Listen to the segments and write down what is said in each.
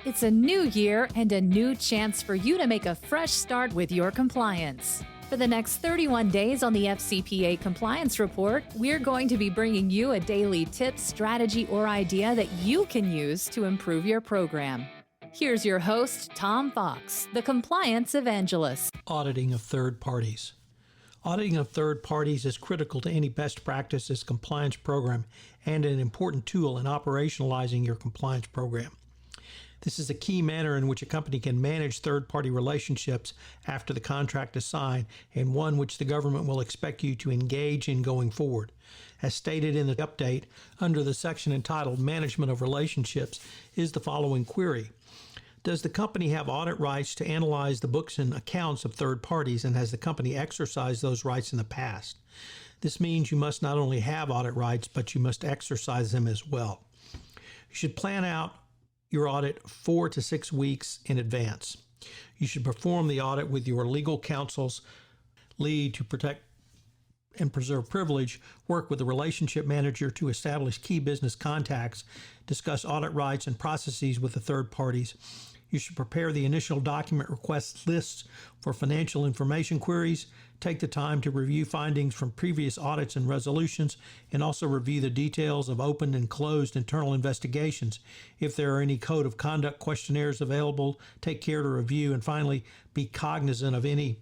It's a new year and a new chance for you to make a fresh start with your compliance. For the next 31 days on the FCPA Compliance Report, we're going to be bringing you a daily tip, strategy, or idea that you can use to improve your program. Here's your host, Tom Fox, the Compliance Evangelist. Auditing of third parties. Auditing of third parties is critical to any best practices compliance program and an important tool in operationalizing your compliance program. This is a key manner in which a company can manage third-party relationships after the contract is signed, and one which the government will expect you to engage in going forward. As stated in the update, under the section entitled Management of Relationships, is the following query. Does the company have audit rights to analyze the books and accounts of third parties, and has the company exercised those rights in the past? This means you must not only have audit rights, but you must exercise them as well. You should plan out your audit 4 to 6 weeks in advance. You should perform the audit with your legal counsel's lead to protect and preserve privilege, work with the relationship manager to establish key business contacts, discuss audit rights and processes with the third parties. You should prepare the initial document request lists for financial information queries, take the time to review findings from previous audits and resolutions, and also review the details of opened and closed internal investigations. If there are any code of conduct questionnaires available, take care to review, and finally, be cognizant of any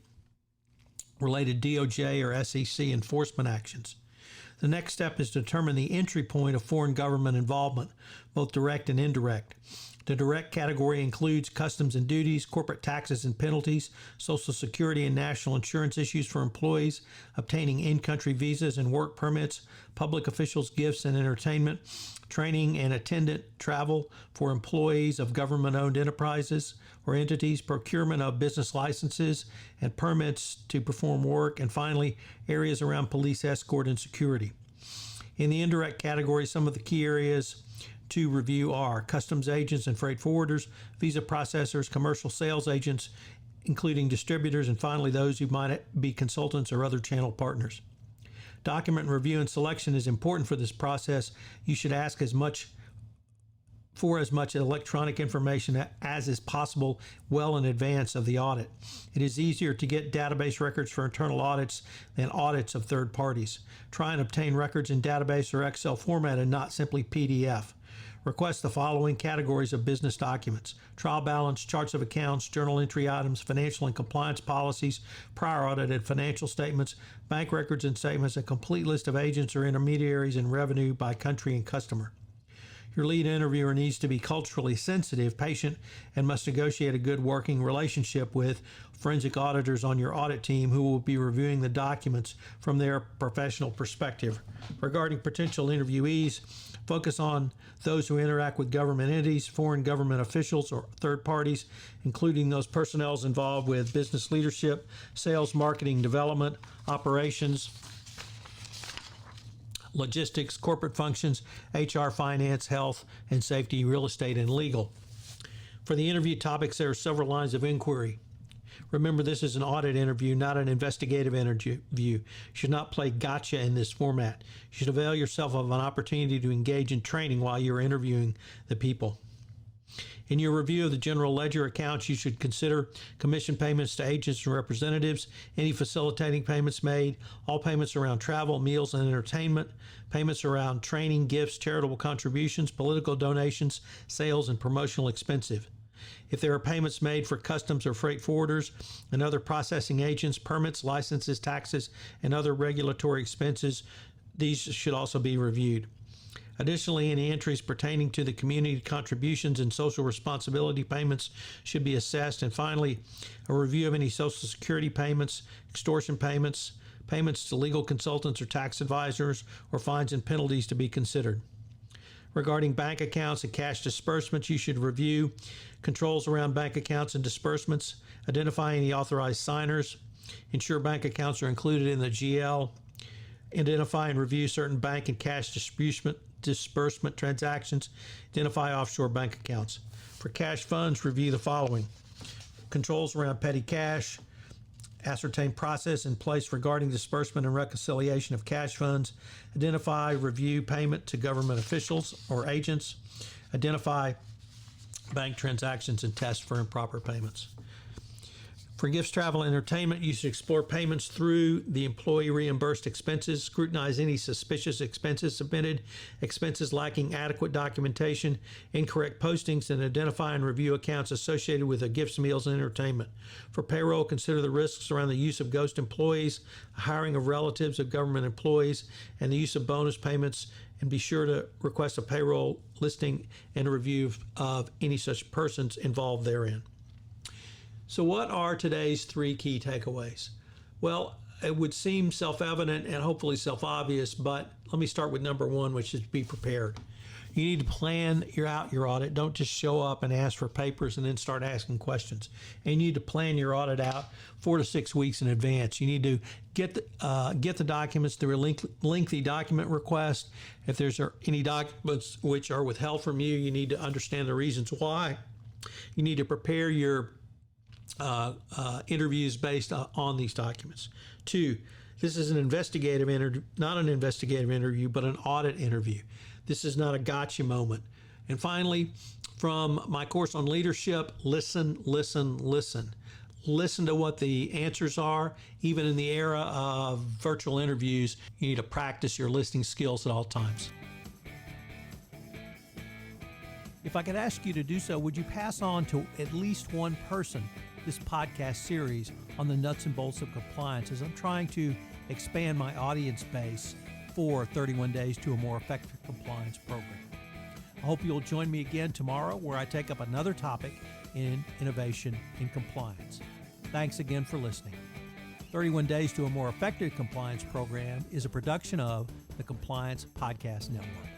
related DOJ or SEC enforcement actions. The next step is to determine the entry point of foreign government involvement, both direct and indirect. The direct category includes customs and duties, corporate taxes and penalties, Social Security and national insurance issues for employees, obtaining in-country visas and work permits, public officials' gifts and entertainment, training and attendant travel for employees of government-owned enterprises or entities, procurement of business licenses and permits to perform work, and finally, areas around police escort and security. In the indirect category, some of the key areas to review are customs agents and freight forwarders, visa processors, commercial sales agents, including distributors, and finally those who might be consultants or other channel partners. Document review and selection is important for this process. You should ask as much electronic information as is possible well in advance of the audit. It is easier to get database records for internal audits than audits of third parties. Try and obtain records in database or Excel format and not simply PDF. Request the following categories of business documents: trial balance, charts of accounts, journal entry items, financial and compliance policies, prior audited financial statements, bank records and statements, a complete list of agents or intermediaries, and revenue by country and customer. Your lead interviewer needs to be culturally sensitive, patient, and must negotiate a good working relationship with forensic auditors on your audit team who will be reviewing the documents from their professional perspective. Regarding potential interviewees, focus on those who interact with government entities, foreign government officials, or third parties, including those personnel involved with business leadership, sales, marketing, development, operations, logistics, corporate functions, HR, finance, health, and safety, real estate, and legal. For the interview topics, there are several lines of inquiry. Remember, this is an audit interview, not an investigative interview. You should not play gotcha in this format. You should avail yourself of an opportunity to engage in training while you're interviewing the people. In your review of the general ledger accounts, you should consider commission payments to agents and representatives, any facilitating payments made, all payments around travel, meals, and entertainment, payments around training, gifts, charitable contributions, political donations, sales, and promotional expenses. If there are payments made for customs or freight forwarders and other processing agents, permits, licenses, taxes, and other regulatory expenses, these should also be reviewed. Additionally, any entries pertaining to the community contributions and social responsibility payments should be assessed. And finally, a review of any Social Security payments, extortion payments, payments to legal consultants or tax advisors, or fines and penalties to be considered. Regarding bank accounts and cash disbursements, you should review controls around bank accounts and disbursements, identify any authorized signers, ensure bank accounts are included in the GL, identify and review certain bank and cash disbursement transactions, identify offshore bank accounts. For cash funds, review the following: controls around petty cash, ascertain process in place regarding disbursement and reconciliation of cash funds, identify, review payment to government officials or agents, identify bank transactions, and test for improper payments. For gifts, travel, and entertainment, you should explore payments through the employee reimbursed expenses, scrutinize any suspicious expenses submitted, expenses lacking adequate documentation, incorrect postings, and identify and review accounts associated with the gifts, meals, and entertainment. For payroll, consider the risks around the use of ghost employees, hiring of relatives of government employees, and the use of bonus payments, and be sure to request a payroll listing and a review of any such persons involved therein. So what are today's 3 key takeaways? Well, it would seem self-evident and hopefully self-obvious, but let me start with number 1, which is be prepared. You need to plan out your audit. Don't just show up and ask for papers and then start asking questions. And you need to plan your audit out 4 to 6 weeks in advance. You need to get the documents through a lengthy document request. If there's any documents which are withheld from you, you need to understand the reasons why. You need to prepare your interviews based on these documents. 2, this is an investigative interview, not an investigative interview, but an audit interview. This is not a gotcha moment. And finally, from my course on leadership, listen, listen, listen. Listen to what the answers are. Even in the era of virtual interviews, you need to practice your listening skills at all times. If I could ask you to do so, would you pass on to at least one person this podcast series on the nuts and bolts of compliance, as I'm trying to expand my audience base for 31 Days to a More Effective Compliance program. I hope you'll join me again tomorrow, where I take up another topic in innovation in compliance. Thanks again for listening. 31 Days to a More Effective Compliance program is a production of the Compliance Podcast Network.